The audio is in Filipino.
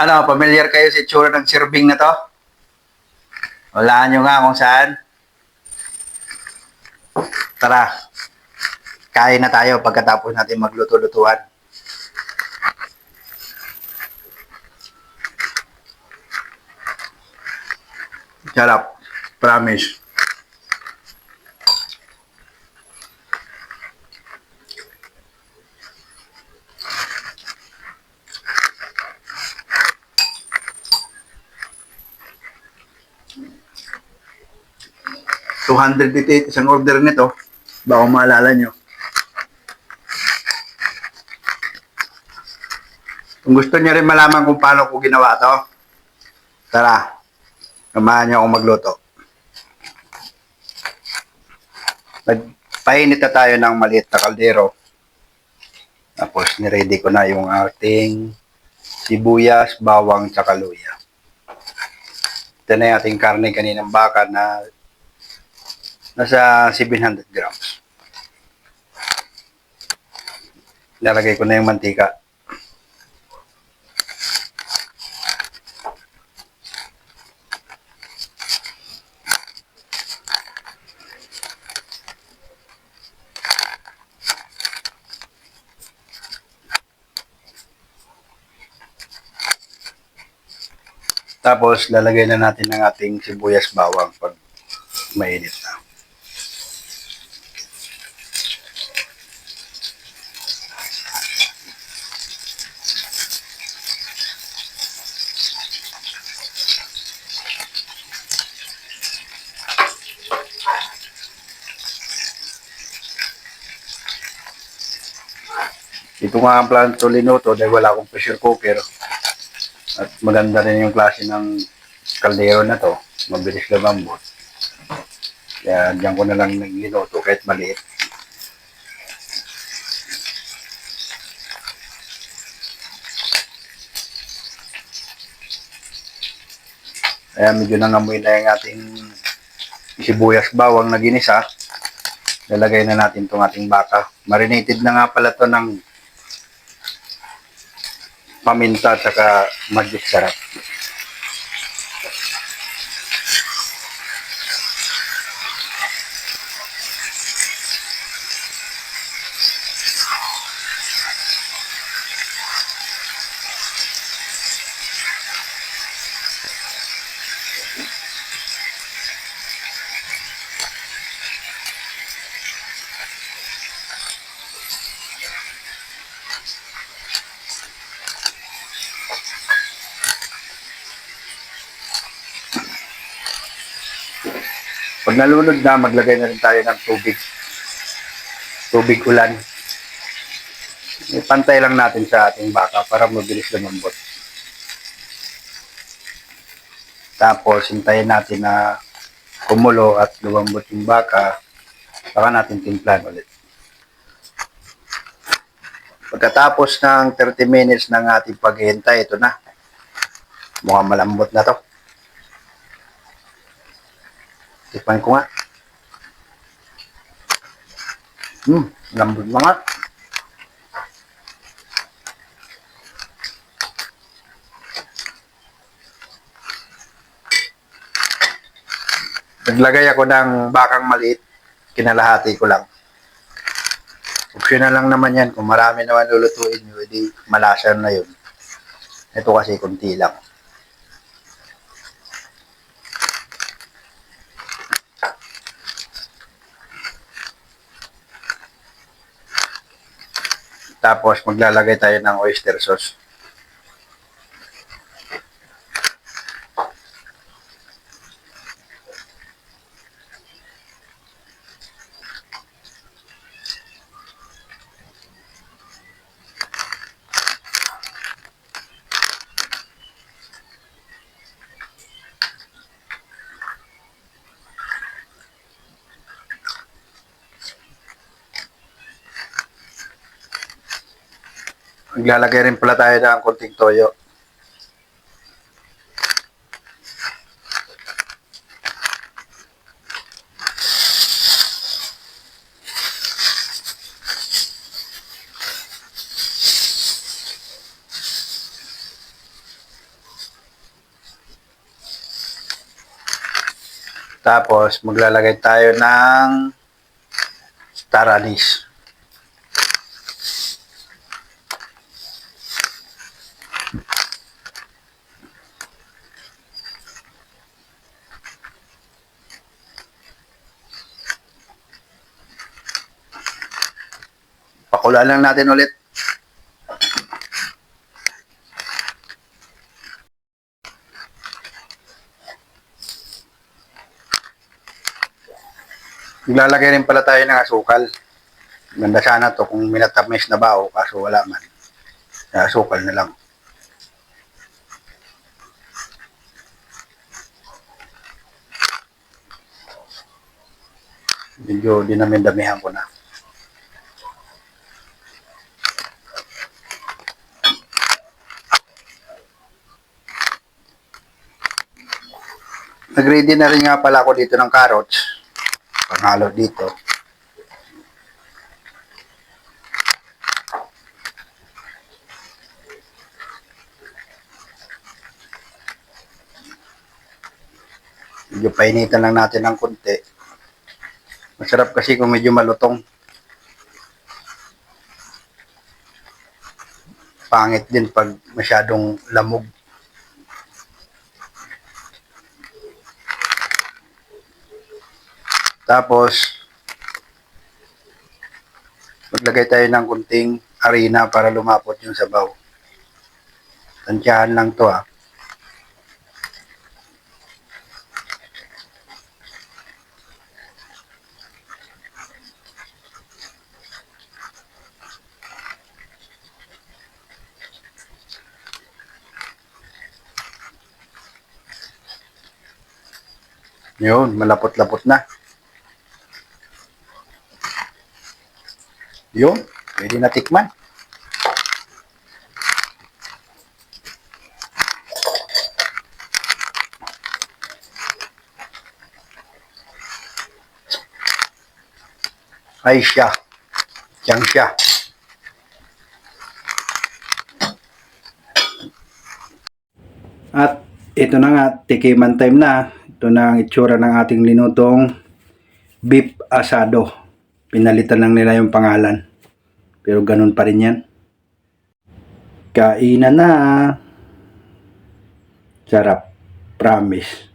Ano, familiar kayo sa itsura ng serving na to? Walaan nyo nga kung saan. Tara, kain na tayo pagkatapos natin magluto-lutuan. Sarap. Promise. ₱288 isang order nito. Baka maalala nyo. Kung gusto niyo rin malaman kung paano ko ginawa to, tara, samahan niyo akong magluto. Nagpainit na tayo ng maliit na kaldero. Tapos niready ko na yung ating sibuyas, bawang, tsaka luya. Ito na yung ating karne kaninang baka na nasa 700 grams. Nalagay ko na yung mantika. Tapos, lalagay na natin ng ating sibuyas bawang pag mainit na. Ito nga ang plan to linuto dahil wala akong pressure cooker. At maganda rin yung klase ng kaldero na to. Mabilis lumambot. Kaya diyan ko na lang nagluluto kahit maliit. Kaya medyo nangamoy na yung ating sibuyas bawang na ginisa. Lalagay na natin itong ating baka. Marinated na nga pala to ng paminta at saka magic sarap. Pag nalunod na, maglagay na rin tayo ng tubig. Tubig ulan. Pantay lang natin sa ating baka para mabilis lumambot. Tapos, hintayin natin na kumulo at lumambot yung baka. Saka natin timplan ulit. Pagkatapos ng 30 minutes ng ating paghihintay, ito na. Mukhang malambot na to. Tikman ko nga. Lambot na nga. Naglagay ako ng bakang maliit. Kinalahati ko lang. Optional lang naman yan. Kung marami naman lulutuin nyo, edi malasa na yun. Ito kasi kunti lang. Tapos maglalagay tayo ng oyster sauce. Maglalagay rin pala tayo ng konting toyo. Tapos, maglalagay tayo ng star anise. Pakulaan lang natin ulit. Maglalagay rin pala tayo ng asukal. Ganda sana to kung minatamis na bao, kaso wala man. Asukal na lang. Medyo dinami-damihan ko na. Nag-ready na rin nga pala ako dito ng carrots. Panghalo dito. Medyo painitan lang natin ng konti. Masarap kasi kung medyo malutong. Pangit din pag masyadong lamog. Tapos, maglagay tayo ng kunting harina para lumapot yung sabaw. Tansyahan lang to ah. Yun, malapot-lapot na. Yun, pwede na tikman. Ay siya. Siyang siya. At ito na nga, tikiman time na. Ito na ang itsura ng ating linutong beef asado. Pinalitan lang nila yung pangalan. Pero ganun pa rin yan. Kainan na. Sarap. Promise.